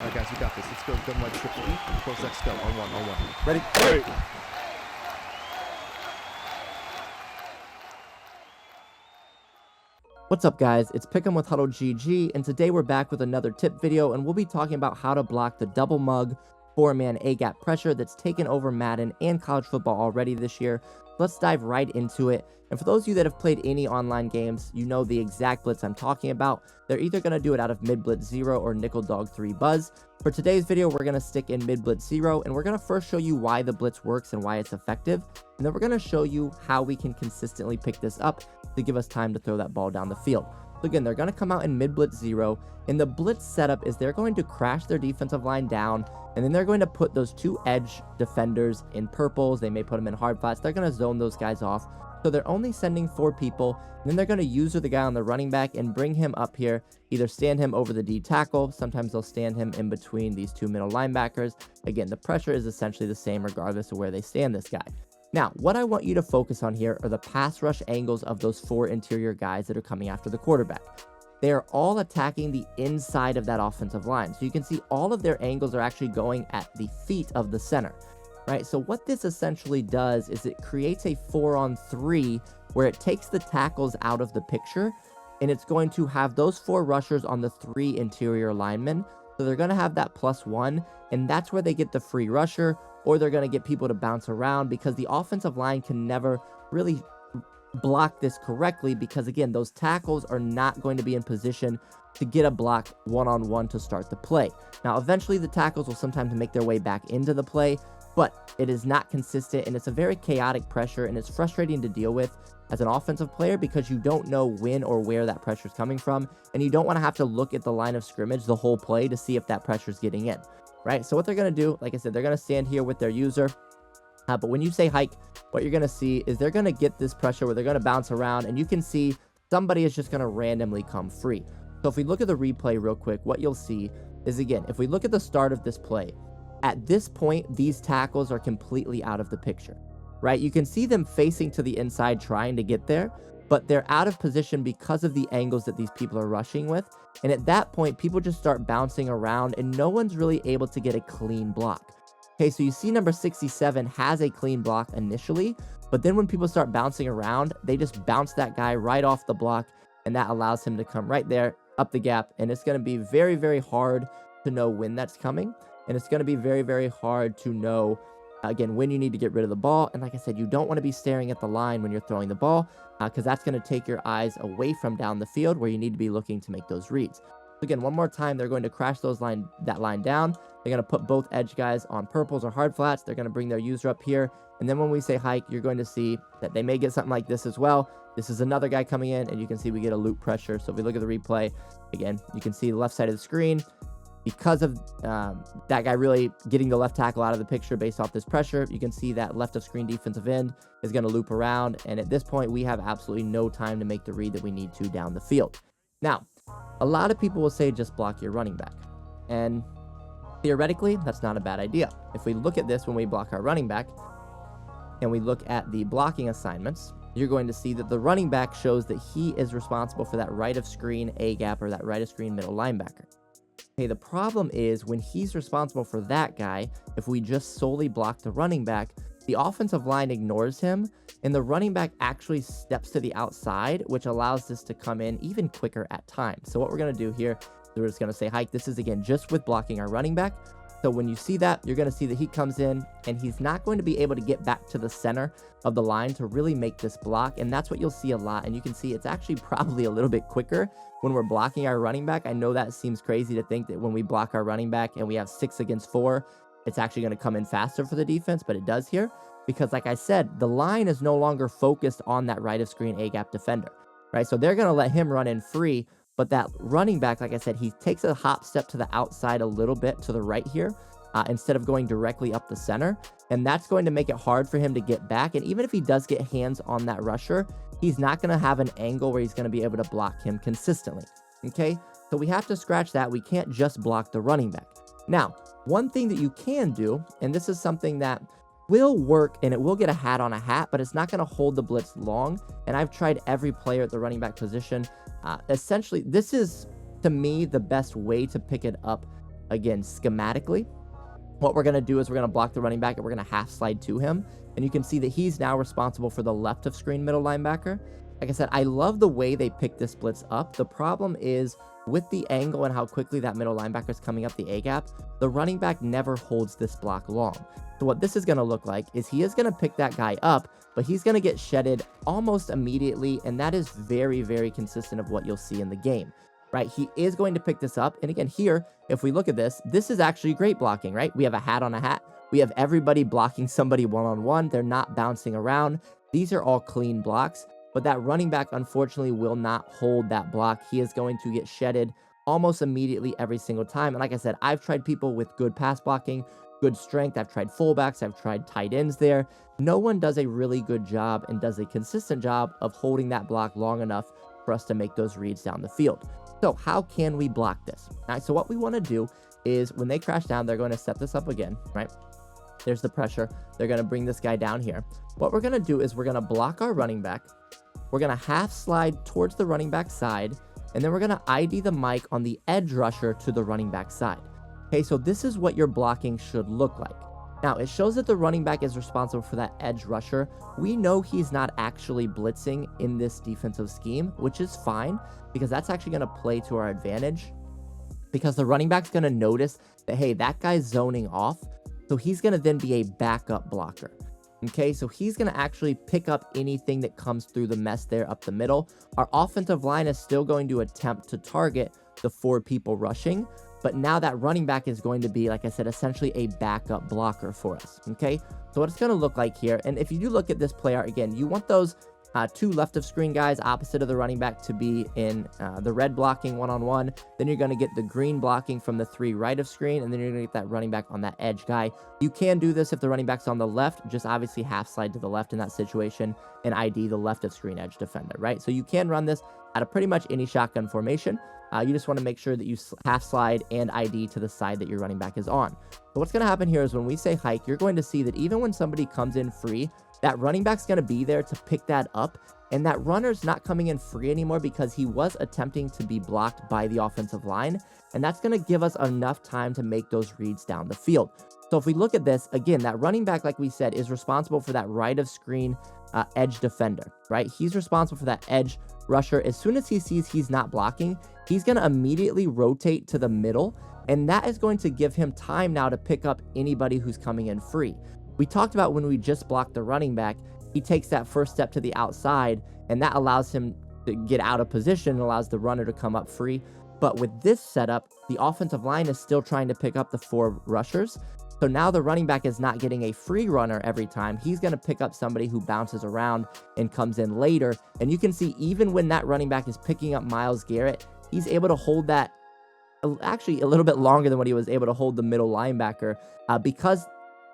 All right, guys, you got this. Let's go. Gun right, triple E. Close, let's go. On one, on one. Ready? Ready. What's up, guys? It's Pick'em with HuddleGG, and today we're back with another tip video, and we'll be talking about how to block the double mug 4-man A-gap pressure that's taken over Madden and college football already this year. Let's dive right into it. And for those of you that have played any online games, you know the exact blitz I'm talking about. They're either going to do it out of mid blitz 0 or nickel dog 3 buzz. For today's video, we're going to stick in mid blitz 0, and we're going to first show you why the blitz works and why it's effective. And then we're going to show you how we can consistently pick this up to give us time to throw that ball down the field. So again, they're going to come out in mid blitz 0, and the blitz setup is they're going to crash their defensive line down, and then they're going to put those two edge defenders in purples. They may put them in hard flats. They're going to zone those guys off. So they're only sending 4 people, and then they're going to user the guy on the running back and bring him up here, either stand him over the D tackle. Sometimes they'll stand him in between these 2 middle linebackers. Again, the pressure is essentially the same regardless of where they stand this guy. Now, what I want you to focus on here are the pass rush angles of those 4 interior guys that are coming after the quarterback. They are all attacking the inside of that offensive line. So you can see all of their angles are actually going at the feet of the center. Right, so what this essentially does is it creates a 4-on-3 where it takes the tackles out of the picture, and it's going to have those 4 rushers on the 3 interior linemen. So they're going to have that +1, and that's where they get the free rusher, or they're going to get people to bounce around because the offensive line can never really block this correctly because, again, those tackles are not going to be in position to get a block one-on-one to start the play. Now, eventually the tackles will sometimes make their way back into the play, but it is not consistent, and it's a very chaotic pressure, and it's frustrating to deal with as an offensive player because you don't know when or where that pressure is coming from, and you don't want to have to look at the line of scrimmage the whole play to see if that pressure is getting in, right? So what they're going to do, like I said, they're going to stand here with their user, but when you say hike, what you're going to see is they're going to get this pressure where they're going to bounce around, and you can see somebody is just going to randomly come free. So if we look at the replay real quick, what you'll see is, again, if we look at the start of this play, at this point, these tackles are completely out of the picture, right? You can see them facing to the inside trying to get there, but they're out of position because of the angles that these people are rushing with. And at that point, people just start bouncing around and no one's really able to get a clean block. Okay, so you see number 67 has a clean block initially, but then when people start bouncing around, they just bounce that guy right off the block, and that allows him to come right there up the gap. And it's going to be very, very hard to know when that's coming. And it's going to be very, very hard to know, again, when you need to get rid of the ball. And like I said, you don't want to be staring at the line when you're throwing the ball because that's going to take your eyes away from down the field where you need to be looking to make those reads. So again, one more time, they're going to crash that line down. They're going to put both edge guys on purples or hard flats. They're going to bring their user up here. And then when we say hike, you're going to see that they may get something like this as well. This is another guy coming in, and you can see we get a loop pressure. So if we look at the replay, again, you can see the left side of the screen. Because of that guy really getting the left tackle out of the picture based off this pressure, you can see that left of screen defensive end is going to loop around. And at this point, we have absolutely no time to make the read that we need to down the field. Now, a lot of people will say just block your running back. And theoretically, that's not a bad idea. If we look at this when we block our running back and we look at the blocking assignments, you're going to see that the running back shows that he is responsible for that right of screen A gap or that right of screen middle linebacker. Okay, the problem is when he's responsible for that guy, if we just solely block the running back, the offensive line ignores him, and the running back actually steps to the outside, which allows this to come in even quicker at times. So what we're going to do here, we're just going to say hike. This is, again, just with blocking our running back. So when you see that, you're going to see that he comes in, and he's not going to be able to get back to the center of the line to really make this block, and that's what you'll see a lot. And you can see it's actually probably a little bit quicker when we're blocking our running back. I know that seems crazy to think that when we block our running back and we have 6 against 4, it's actually going to come in faster for the defense, but it does here because, like I said, the line is no longer focused on that right of screen A-gap defender, right? So they're going to let him run in free, but that running back, like I said, he takes a hop step to the outside a little bit to the right here instead of going directly up the center, and that's going to make it hard for him to get back. And even if he does get hands on that rusher, he's not going to have an angle where he's going to be able to block him consistently, okay? So we have to scratch that. We can't just block the running back. Now, one thing that you can do, and this is something that will work, and it will get a hat on a hat, but it's not going to hold the blitz long, and I've tried every player at the running back position. Essentially, this is, to me, the best way to pick it up again, schematically, what we're going to do is we're going to block the running back and we're going to half slide to him. And you can see that he's now responsible for the left of screen middle linebacker. Like I said, I love the way they pick this blitz up. The problem is with the angle and how quickly that middle linebacker is coming up the A gap, the running back never holds this block long. So what this is going to look like is he is going to pick that guy up, but he's going to get shedded almost immediately. And that is very, very consistent of what you'll see in the game, right? He is going to pick this up. And again, here, if we look at this, this is actually great blocking, right? We have a hat on a hat. We have everybody blocking somebody one-on-one. They're not bouncing around. These are all clean blocks. But that running back, unfortunately, will not hold that block. He is going to get shedded almost immediately every single time. And like I said, I've tried people with good pass blocking, good strength. I've tried fullbacks. I've tried tight ends there. No one does a really good job and does a consistent job of holding that block long enough for us to make those reads down the field. So how can we block this? All right, so what we want to do is when they crash down, they're going to set this up again, right? There's the pressure. They're going to bring this guy down here. What we're going to do is we're going to block our running back. We're going to half slide towards the running back side, and then we're going to ID the mic on the edge rusher to the running back side. Okay, so this is what your blocking should look like. Now, it shows that the running back is responsible for that edge rusher. We know he's not actually blitzing in this defensive scheme, which is fine, because that's actually going to play to our advantage, because the running back's going to notice that, hey, that guy's zoning off, so he's going to then be a backup blocker. Okay, so he's going to actually pick up anything that comes through the mess there up the middle. Our offensive line is still going to attempt to target the 4 people rushing, but now that running back is going to be, like I said, essentially a backup blocker for us. Okay, so what it's going to look like here, and if you do look at this play out again, you want those 2 left of screen guys opposite of the running back to be in the red blocking one-on-one. Then you're going to get the green blocking from the 3 right of screen, and then you're going to get that running back on that edge guy. You can do this if the running back's on the left, just obviously half slide to the left in that situation and ID the left of screen edge defender, right? So you can run this out of pretty much any shotgun formation. You just want to make sure that you half slide and ID to the side that your running back is on. So what's going to happen here is when we say hike, you're going to see that even when somebody comes in free, that running back's going to be there to pick that up, and that runner's not coming in free anymore because he was attempting to be blocked by the offensive line, and that's going to give us enough time to make those reads down the field. So if we look at this, again, that running back, like we said, is responsible for that right of screen edge defender, right? He's responsible for that edge rusher. As soon as he sees he's not blocking, he's going to immediately rotate to the middle, and that is going to give him time now to pick up anybody who's coming in free. We talked about when we just blocked the running back, he takes that first step to the outside, and that allows him to get out of position and allows the runner to come up free. But with this setup, the offensive line is still trying to pick up the 4 rushers. So now the running back is not getting a free runner every time. He's going to pick up somebody who bounces around and comes in later. And you can see even when that running back is picking up Myles Garrett, he's able to hold that actually a little bit longer than what he was able to hold the middle linebacker because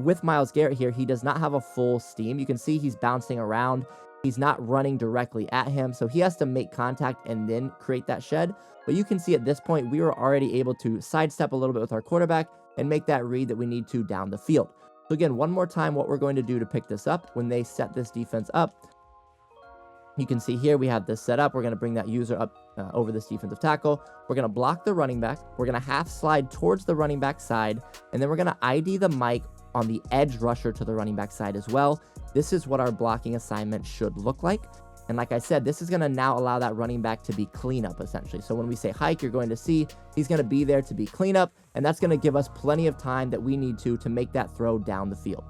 with Myles Garrett here, he does not have a full steam. You can see he's bouncing around. He's not running directly at him, so he has to make contact and then create that shed. But you can see at this point, we were already able to sidestep a little bit with our quarterback and make that read that we need to down the field. So again, one more time, what we're going to do to pick this up when they set this defense up, you can see here we have this set up. We're going to bring that user up over this defensive tackle. We're going to block the running back. We're going to half slide towards the running back side, and then we're going to ID the mic on the edge rusher to the running back side as well. This is what our blocking assignment should look like. And like I said, this is going to now allow that running back to be cleanup essentially. So when we say hike, you're going to see he's going to be there to be cleanup, and that's going to give us plenty of time that we need to make that throw down the field.